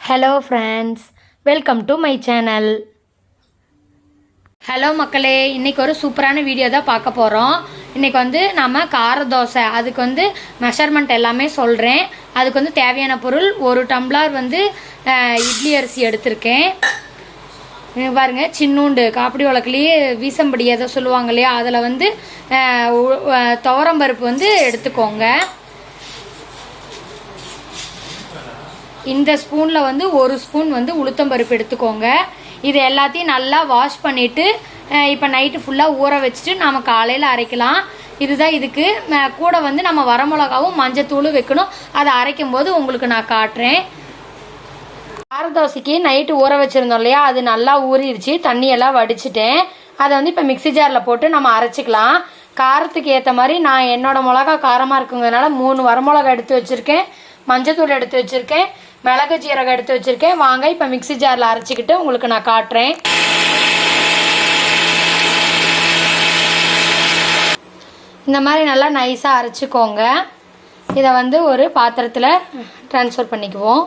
Hello friends, welcome to my channel. Hello மக்களே, இன்றைக்கி ஒரு சூப்பரான வீடியோ தான் பார்க்க போகிறோம். இன்றைக்கி வந்து நம்ம கார தோசை, அதுக்கு வந்து மெஷர்மெண்ட் எல்லாமே சொல்கிறேன். அதுக்கு வந்து தேவையான பொருள், ஒரு டம்ளர் வந்து இட்லி அரிசி எடுத்திருக்கேன். பாருங்க, சின்னூண்டு காப்பிடி உலக்கிலேயே வீசம்படி எதோ சொல்லுவாங்க இல்லையா, அதில் வந்து துவரம்பருப்பு வந்து எடுத்துக்கோங்க. இந்த ஸ்பூனில் வந்து ஒரு ஸ்பூன் வந்து உளுத்தம்பருப்பு எடுத்துக்கோங்க. இது எல்லாத்தையும் நல்லா வாஷ் பண்ணிவிட்டு இப்போ நைட்டு ஃபுல்லாக ஊற வச்சுட்டு நம்ம காலையில் அரைக்கலாம். இதுதான் இதுக்கு கூட வந்து நம்ம வரமிளகாவும் மஞ்சத்தூளும் வைக்கணும். அதை அரைக்கும் போது உங்களுக்கு நான் காட்டுறேன். கார தோசைக்கு நைட்டு ஊற வச்சுருந்தோம் இல்லையா, அது நல்லா ஊறிடுச்சு. தண்ணியெல்லாம் வடிச்சிட்டேன். அதை வந்து இப்போ மிக்சி ஜாரில் போட்டு நம்ம அரைச்சிக்கலாம். காரத்துக்கு ஏற்ற மாதிரி நான் என்னோடய மிளகா காரமாக இருக்குங்கிறதுனால 3 வரமிளகா எடுத்து வச்சுருக்கேன், மஞ்சத்தூள் எடுத்து வச்சுருக்கேன், மிளகு ஜீரகம் எடுத்து வச்சுருக்கேன். வாங்க இப்போ மிக்சி ஜாரில் அரைச்சிக்கிட்டு உங்களுக்கு நான் காட்டுறேன். இந்த மாதிரி நல்லா நைஸாக அரைச்சிக்கோங்க. இதை வந்து ஒரு பாத்திரத்தில் ட்ரான்ஸ்ஃபர் பண்ணிக்குவோம்.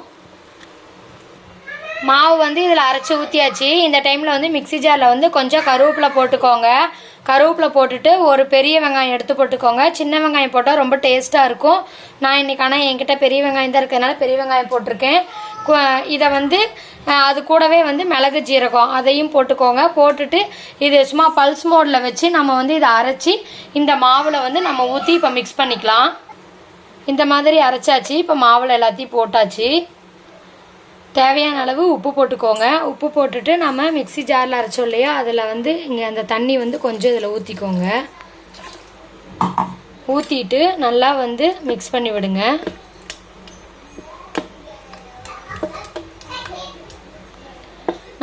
மாவு வந்து இதில் அரைச்சி ஊற்றியாச்சு. இந்த டைமில் வந்து மிக்சி ஜாரில் வந்து கொஞ்சம் கருவேப்பிலை போட்டுக்கோங்க. கருவேப்பிலை போட்டுட்டு ஒரு பெரிய வெங்காயம் எடுத்து போட்டுக்கோங்க. சின்ன வெங்காயம் போட்டால் ரொம்ப டேஸ்ட்டாக இருக்கும். நான் இன்றைக்கி ஆனால் என்கிட்ட பெரிய வெங்காயம் தான் இருக்கிறதுனால பெரிய வெங்காயம் போட்டிருக்கேன். இதை வந்து அது கூடவே வந்து மிளகு ஜீரகம் அதையும் போட்டுக்கோங்க. போட்டுட்டு இது சும்மா பல்ஸ் மோடில் வச்சு நம்ம வந்து இதை அரைச்சி இந்த மாவில் வந்து நம்ம ஊற்றி இப்போ மிக்ஸ் பண்ணிக்கலாம். இந்த மாதிரி அரைச்சாச்சு. இப்போ மாவில் எல்லாத்தையும் போட்டாச்சு. தேவையான அளவு உப்பு போட்டுக்கோங்க. உப்பு போட்டுட்டு நம்ம மிக்சி ஜாரில் அரைச்சோம் இல்லையா, அதில் வந்து இங்கே அந்த தண்ணி வந்து கொஞ்சம் இதில் ஊற்றிக்கோங்க. ஊற்றிட்டு நல்லா வந்து மிக்ஸ் பண்ணி விடுங்க.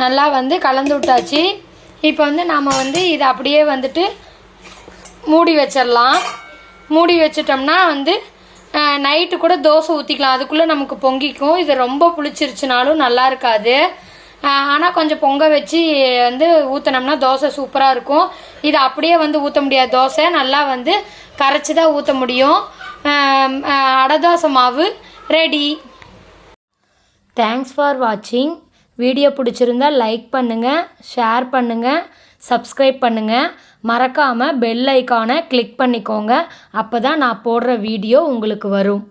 நல்லா வந்து கலந்து விட்டாச்சு. இப்போ வந்து நம்ம வந்து இதை அப்படியே வந்துட்டு மூடி வச்சிடலாம். மூடி வச்சிட்டோம்னா வந்து நைட்டு கூட தோசை ஊற்றிக்கலாம். அதுக்குள்ளே நமக்கு பொங்கிக்கும். இது ரொம்ப புளிச்சிருச்சுனாலும் நல்லா இருக்காது. ஆனால் கொஞ்சம் பொங்க வச்சு வந்து ஊற்றினோம்னா தோசை சூப்பராக இருக்கும். இதை அப்படியே வந்து ஊற்ற முடியாது. தோசை நல்லா வந்து கரைச்சி தான் ஊற்ற முடியும். அடை தோசை மாவு ரெடி. தேங்க்ஸ் ஃபார் வாட்சிங். வீடியோ பிடிச்சிருந்தா லைக் பண்ணுங்கள், ஷேர் பண்ணுங்கள், சப்ஸ்கிரைப் பண்ணுங்கள். மறக்காமல் பெல் ஐக்கானை கிளிக் பண்ணிக்கோங்க. அப்போ தான் நான் போடுற வீடியோ உங்களுக்கு வரும்.